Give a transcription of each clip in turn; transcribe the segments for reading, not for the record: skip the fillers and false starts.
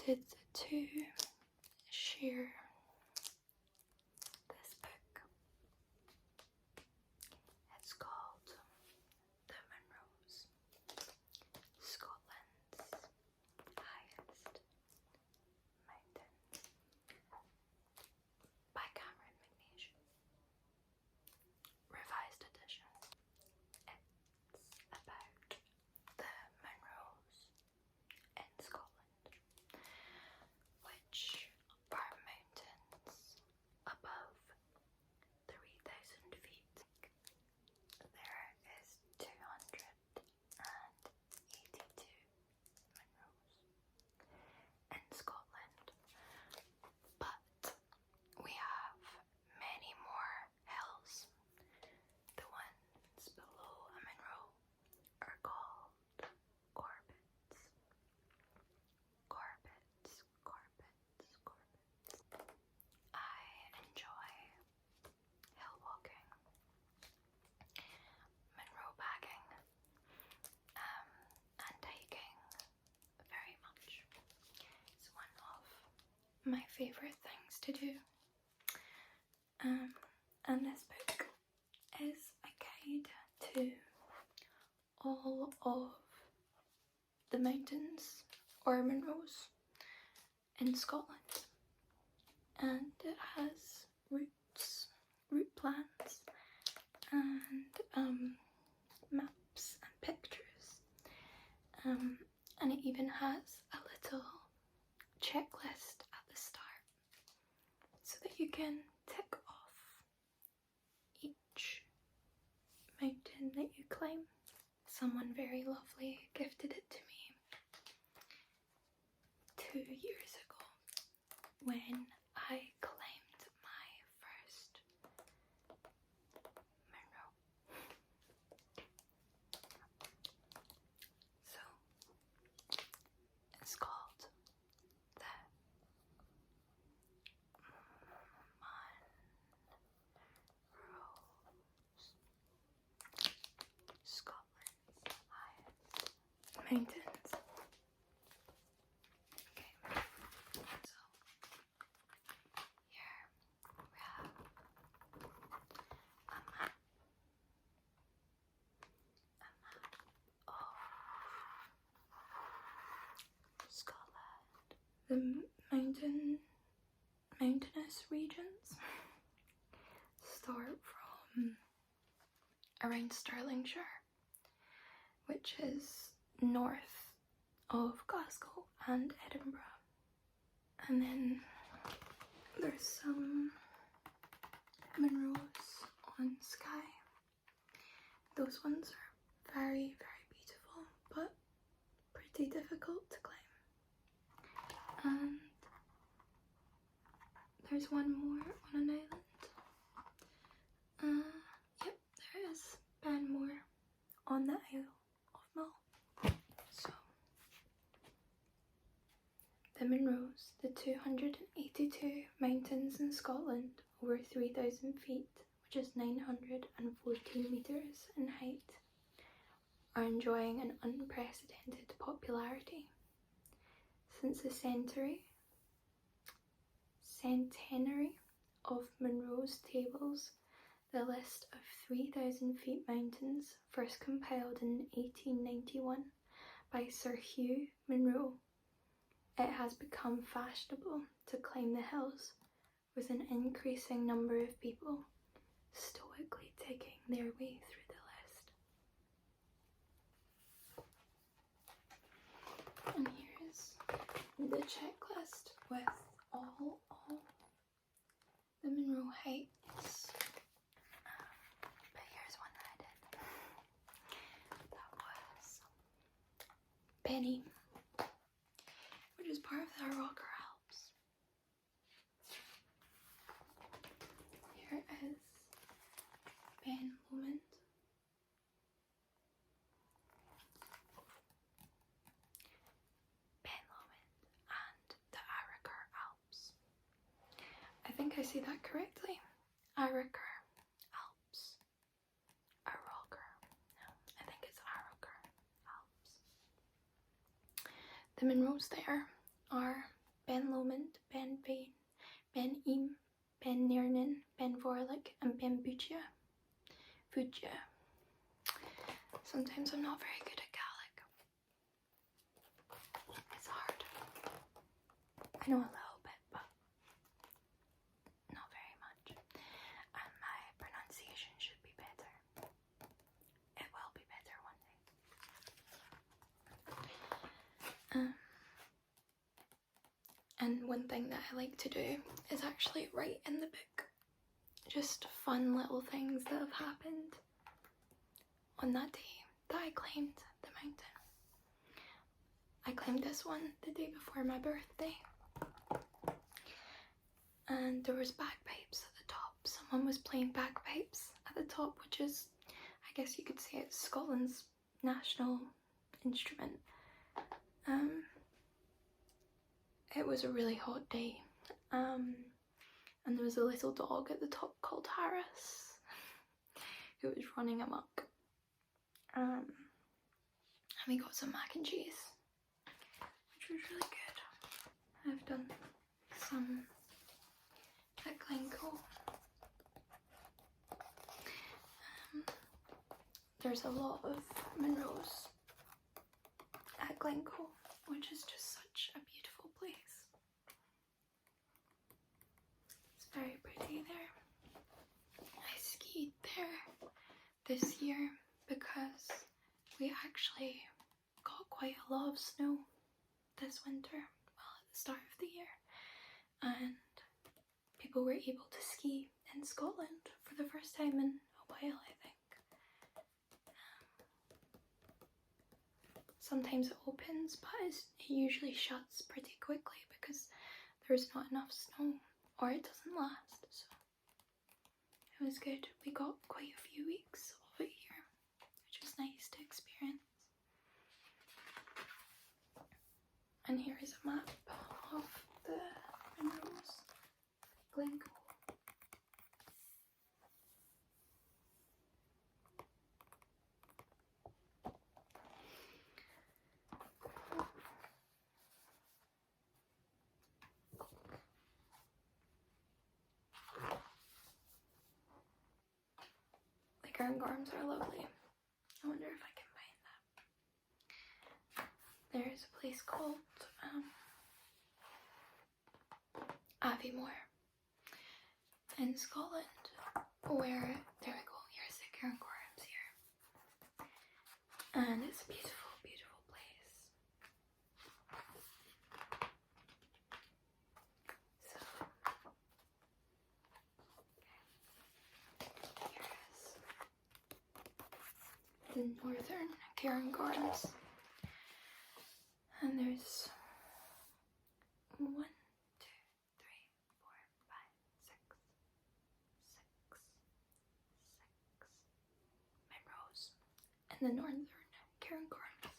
decided to share this book. It's called The Munros, Scotland's Highest Mountain, by Cameron McNeish. Revised edition. It's about the Munros in Scotland, which are mountains above 3,000 feet. There is 282 Munros in Scotland, but we have many more hills. The ones below a Munro are called Corbets. Corbets, Corbets, Corbets. I enjoy hill walking, Munro bagging, and hiking very much. It's one of my favourite things to do. And this book is a guide to all of the mountains or Munros in Scotland, and it has route plans, and maps and pictures, and it even has a little checklist at the start so that you can tick off each mountain that you climb. Someone very lovely gifted it to me 2 years ago when I climbed my first Munro. So it's called the Munros, Scotland's highest mountains. Okay, so here we have a map of Scotland. The mountainous regions start from around Stirlingshire, which is north of Glasgow and Edinburgh. And then there's some Munros on Skye. Those ones are very, very beautiful, but pretty difficult to climb. And there's one more on an island. Yep, there is Banmore on the Isle of Mull. So, the Munros, the 282 mountains in Scotland over 3,000 feet, which is 914 metres in height, are enjoying an unprecedented popularity. Since the centenary of Munro's tables, the list of 3,000 feet mountains, first compiled in 1891 by Sir Hugh Munro, it has become fashionable to climb the hills, with an increasing number of people stoically taking their way through the list. And here's the checklist with all of the Munro heights. But here's one that I did. That was Penny, which is part of the Rocker Alps. Here is Ben Lomond. And the Arrochar Alps. I think I say that correctly. Arrochar Alps. Arrochar. No, I think it's Arrochar Alps. The Munros there are Ben Lomond, Ben Vane, Ben Eam, Ben Niernan, Ben Vorlik, and Ben Bugia. Sometimes I'm not very good at Gaelic. It's hard. I know a little bit, but not very much. And my pronunciation should be better. It will be better one day. And one thing that I like to do is actually write in the book just fun little things that have happened on that day that I climbed the mountain. I climbed this one the day before my birthday, and there was bagpipes at the top. Someone was playing bagpipes at the top, which is, I guess you could say, it's Scotland's national instrument. It was a really hot day, and there was a little dog at the top called Harris who was running amok. And we got some mac and cheese, which was really good. I've done some at Glencoe. There's a lot of Munros at Glencoe, which is just such a beautiful place. It's very pretty there. I skied there this year because we actually got quite a lot of snow this winter, well, at the start of the year, and people were able to ski in Scotland for the first time in a while, I think. Sometimes it opens, but it usually shuts pretty quickly because there's not enough snow, or it doesn't last, so it was good. We got quite a few weeks of it here, which was nice to experience. And here is a map of the Munros, Glencoe. The Cairngorms are lovely. I wonder if I can find that. There's a place called Aviemore in Scotland, where, there we go, here's the Cairngorms here. And it's a beautiful, beautiful place. So, here's the northern Cairngorms. And there's 1, 2, 3, 4, 5, 6 Munros in the northern Cairngorms.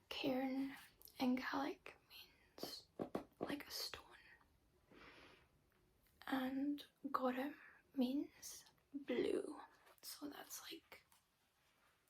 Cairn in Gaelic means like a stone, and Gorham means blue, so that's like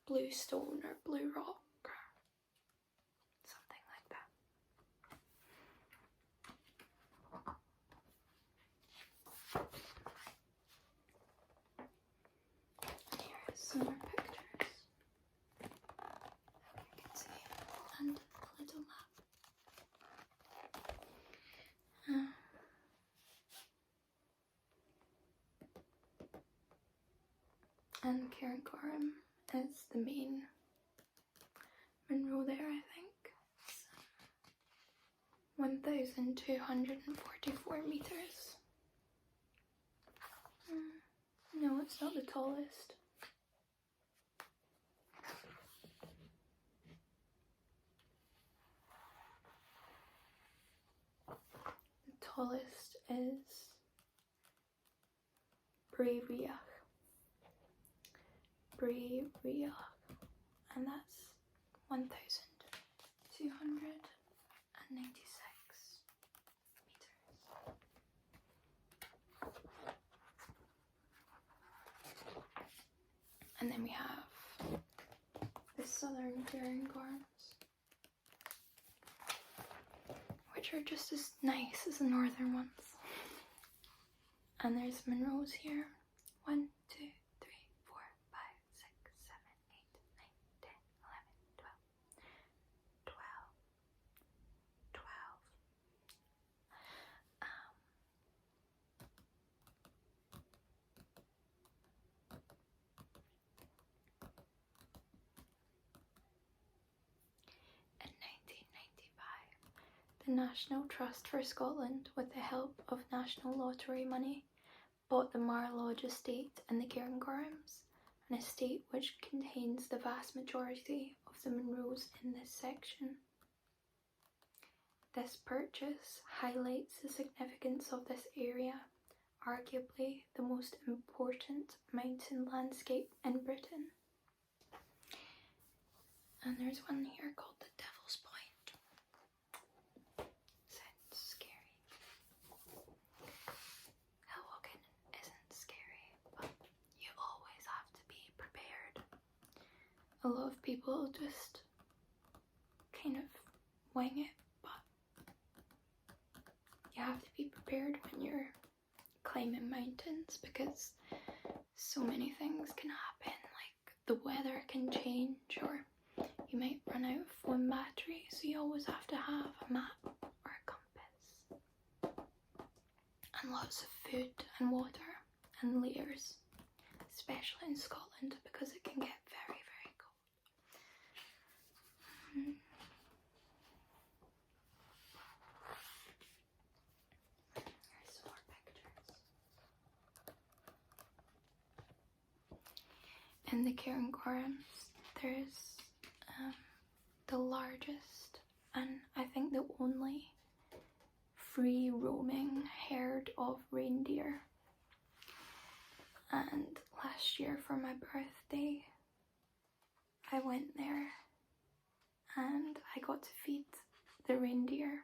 blue stone or blue rock, something like that. Here are some more pictures that you can see, and a little map. And Cairngorm is the main Munro there, I think. It's 1,244 meters. No, it's not the tallest. The tallest is Breiriach, and that's 1,296 meters. And then we have the southern Cairngorms. which are just as nice as the northern ones. And there's Munros here. 1, 2, 3, 4, 5, 6, 7, 8, 9, 10, 11, 12. 12. In 1995, the National Trust for Scotland, with the help of National Lottery money, bought the Mar Lodge estate in the Cairngorms, an estate which contains the vast majority of the Munros in this section. This purchase highlights the significance of this area, arguably the most important mountain landscape in Britain. And there's one here called the Devil's Point. Sounds scary. Hill walking isn't scary, but you always have to be prepared. A lot of people just kind of wing it, but you have to be prepared when you're climbing mountains because so many things can happen, like the weather can change or you might run out of phone battery, so you always have to have a map or a compass. And lots of food and water and layers, especially in Scotland because it can get very, very cold. Here's some more pictures. In the Cairngorms, there's the largest and I think the only free roaming herd of reindeer. And last year for my birthday, I went there and I got to feed the reindeer,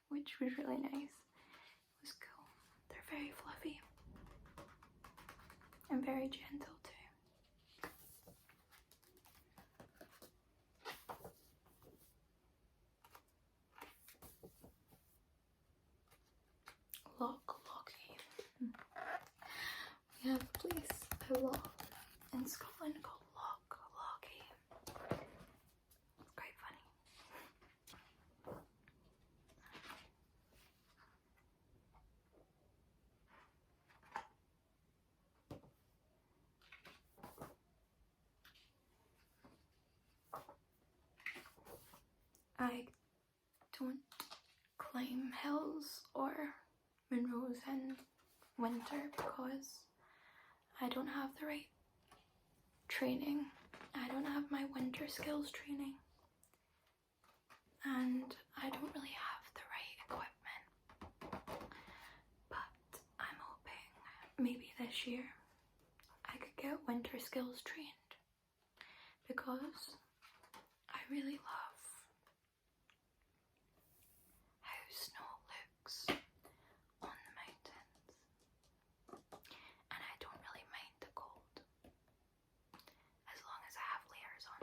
which was really nice. It was cool. They're very fluffy and very gentle too. Lofi. We have a place I love in Scotland called Lofi. It's quite funny. I don't climb hills or Munros in winter because I don't have the right training. I don't have my winter skills training and I don't really have the right equipment, but I'm hoping maybe this year I could get winter skills trained because I really love how snow looks on the mountains, and I don't really mind the cold as long as I have layers on.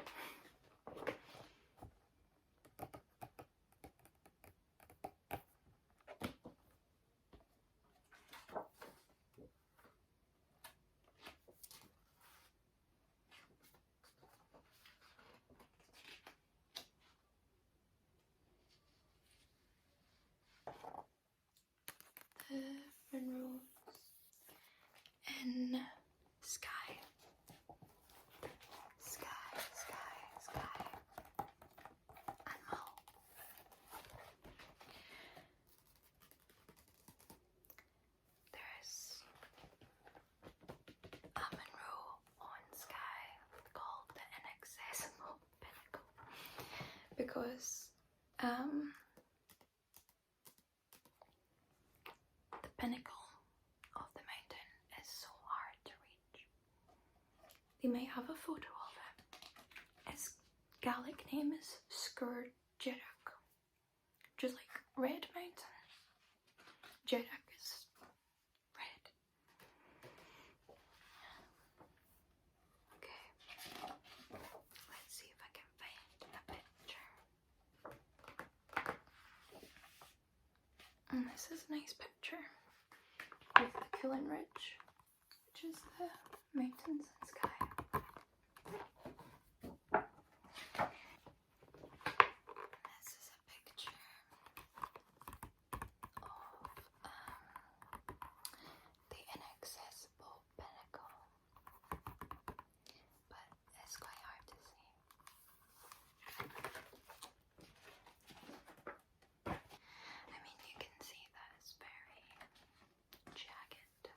The Munros in Skye. Skye. And Mull. There's a Munro on Skye called the Inaccessible Pinnacle because the pinnacle of the mountain is so hard to reach. They might have a photo of it. Its Gaelic name is Skye, just like Red Mountain. Jeddak is red. Okay, let's see if I can find a picture. And this is a nice picture of the Cullen Ridge, which is the mountains in Skye. This is a picture of the inaccessible pinnacle, but it's quite hard to see. I mean, you can see that it's very jagged.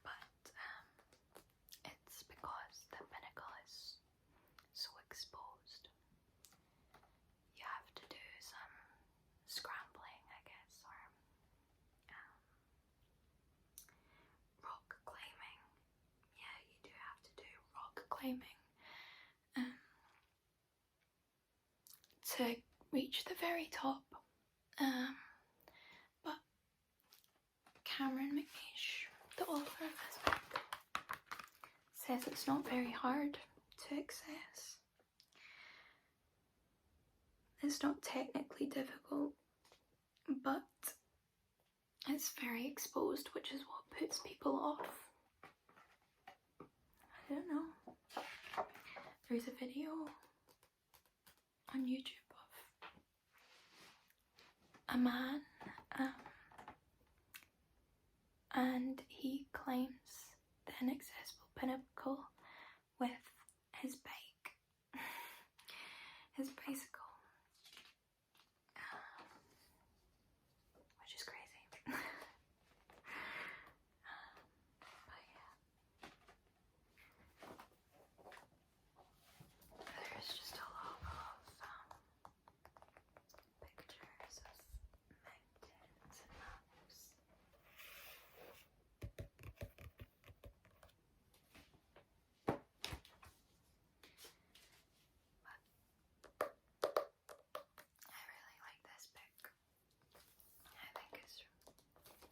But it's because the pinnacle is so exposed. You have to do some scrambling, I guess, or rock climbing. Yeah, you do have to do rock climbing to reach the very top. But Cameron McNeish, the author of this book, says it's not very hard to access. It's not technically difficult, but it's very exposed, which is what puts people off. I don't know. There's a video on YouTube of a man and he climbs the inaccessible pinnacle with his bike, his bicycle, which is crazy. But yeah, there's just a lot of pictures of mountains and maps. I really like this book. I think it's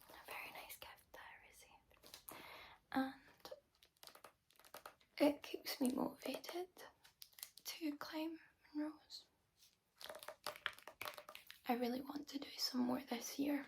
a very nice gift that I received. And it keeps me motivated to climb Munros. I really want to do some more this year.